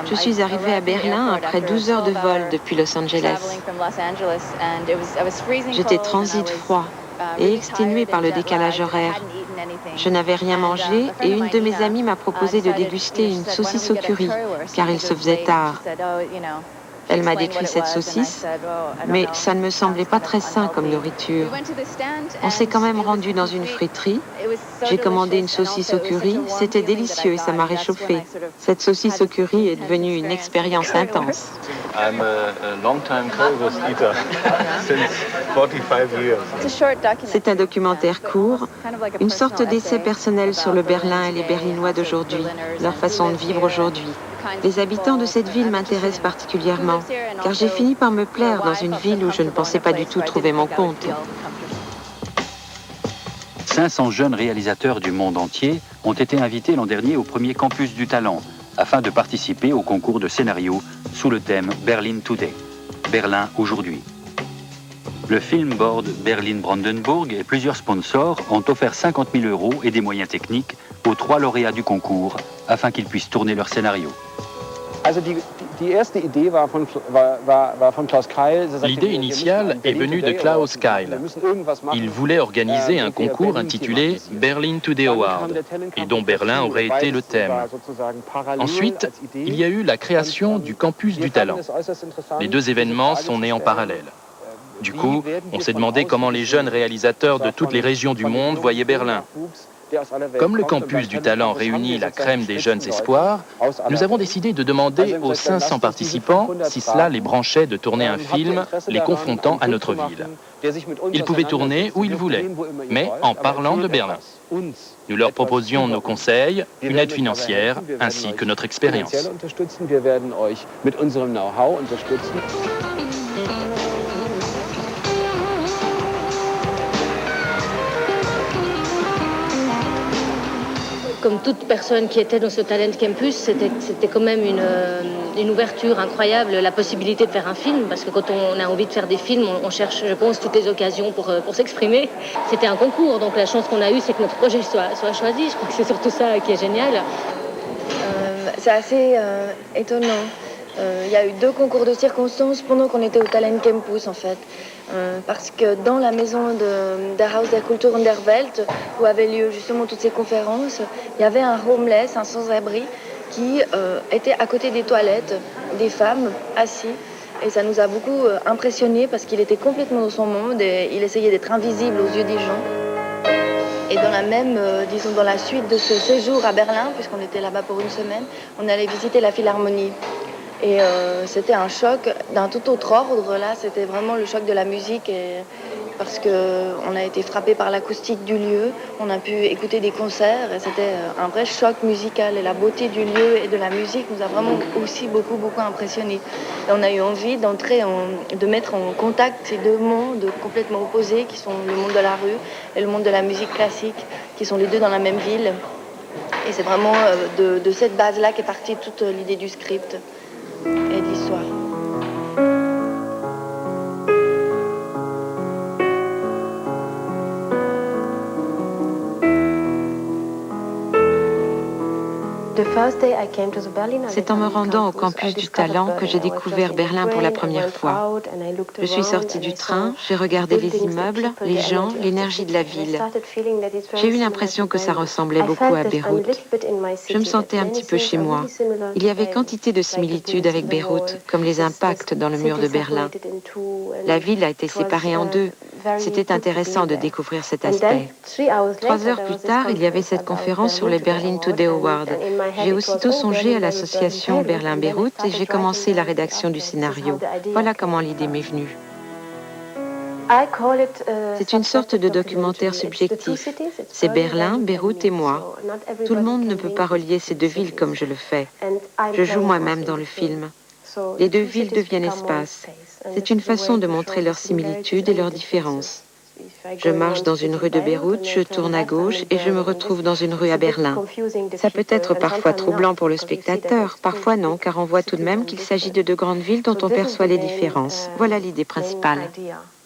Je suis arrivée à Berlin après 12 heures de vol depuis Los Angeles. J'étais transie de froid et exténuée par le décalage horaire. Je n'avais rien mangé et une de mes amies m'a proposé de déguster une saucisse au curry, car il se faisait tard. Elle m'a décrit cette saucisse, mais ça ne me semblait pas très sain comme nourriture. On s'est quand même rendu dans une friterie. J'ai commandé une saucisse au curry, c'était délicieux et ça m'a réchauffée. Cette saucisse au curry est devenue une expérience intense. I'm a long-time currywurst eater since 45 years. C'est un documentaire court, une sorte d'essai personnel sur le Berlin et les Berlinois d'aujourd'hui, leur façon de vivre aujourd'hui. Les habitants de cette ville m'intéressent particulièrement, car j'ai fini par me plaire dans une ville où je ne pensais pas du tout trouver mon compte. 500 jeunes réalisateurs du monde entier ont été invités l'an dernier au premier campus du talent, afin de participer au concours de scénario sous le thème Berlin Today, Berlin aujourd'hui. Le film Board Berlin Brandenburg et plusieurs sponsors ont offert 50 000 € et des moyens techniques aux 3 lauréats du concours afin qu'ils puissent tourner leur scénario. L'idée initiale est venue de Klaus Keil. Il voulait organiser un concours intitulé Berlin Today Award, et dont Berlin aurait été le thème. Ensuite, il y a eu la création du Campus du Talent. Les 2 événements sont nés en parallèle. Du coup, on s'est demandé comment les jeunes réalisateurs de toutes les régions du monde voyaient Berlin. Comme le Campus du Talent réunit la crème des jeunes espoirs, nous avons décidé de demander aux 500 participants si cela les branchait de tourner un film les confrontant à notre ville. Ils pouvaient tourner où ils voulaient, mais en parlant de Berlin. Nous leur proposions nos conseils, une aide financière, ainsi que notre expérience. Comme toute personne qui était dans ce Talent Campus, c'était quand même une ouverture incroyable, la possibilité de faire un film, parce que quand on a envie de faire des films, on cherche, je pense, toutes les occasions pour s'exprimer. C'était un concours, donc la chance qu'on a eue, c'est que notre projet soit choisi. Je crois que c'est surtout ça qui est génial. C'est assez étonnant. Il y a eu 2 concours de circonstances pendant qu'on était au Talent Campus, en fait. Parce que dans la maison der Haus der Kultur und der Welt, où avaient lieu justement toutes ces conférences, il y avait un homeless, un sans-abri, qui était à côté des toilettes, des femmes assis. Et ça nous a beaucoup impressionnés parce qu'il était complètement dans son monde et il essayait d'être invisible aux yeux des gens. Et dans la même, disons, dans la suite de ce séjour à Berlin, puisqu'on était là-bas pour une semaine, on allait visiter la Philharmonie. Et c'était un choc d'un tout autre ordre. Là, c'était vraiment le choc de la musique parce qu'on a été frappé par l'acoustique du lieu. On a pu écouter des concerts et c'était un vrai choc musical. Et la beauté du lieu et de la musique nous a vraiment aussi beaucoup impressionnés. Et on a eu envie de mettre en contact ces 2 mondes complètement opposés qui sont le monde de la rue et le monde de la musique classique, qui sont les 2 dans la même ville. Et c'est vraiment de cette base-là qu'est partie toute l'idée du script et de l'histoire. C'est en me rendant au campus du talent que j'ai découvert Berlin pour la première fois. Je suis sortie du train, j'ai regardé les immeubles, les gens, l'énergie de la ville. J'ai eu l'impression que ça ressemblait beaucoup à Beyrouth. Je me sentais un petit peu chez moi. Il y avait quantité de similitudes avec Beyrouth, comme les impacts dans le mur de Berlin. La ville a été séparée en 2. C'était intéressant de découvrir cet aspect. 3 heures plus tard, il y avait cette conférence sur les Berlin Today Awards. J'ai aussitôt songé à l'association Berlin-Beyrouth et j'ai commencé la rédaction du scénario. Voilà comment l'idée m'est venue. C'est une sorte de documentaire subjectif. C'est Berlin, Beyrouth et moi. Tout le monde ne peut pas relier ces 2 villes comme je le fais. Je joue moi-même dans le film. Les 2 villes deviennent espaces. C'est une façon de montrer leurs similitudes et leurs différences. Je marche dans une rue de Beyrouth, je tourne à gauche et je me retrouve dans une rue à Berlin. Ça peut être parfois troublant pour le spectateur, parfois non, car on voit tout de même qu'il s'agit de 2 grandes villes dont on perçoit les différences. Voilà l'idée principale.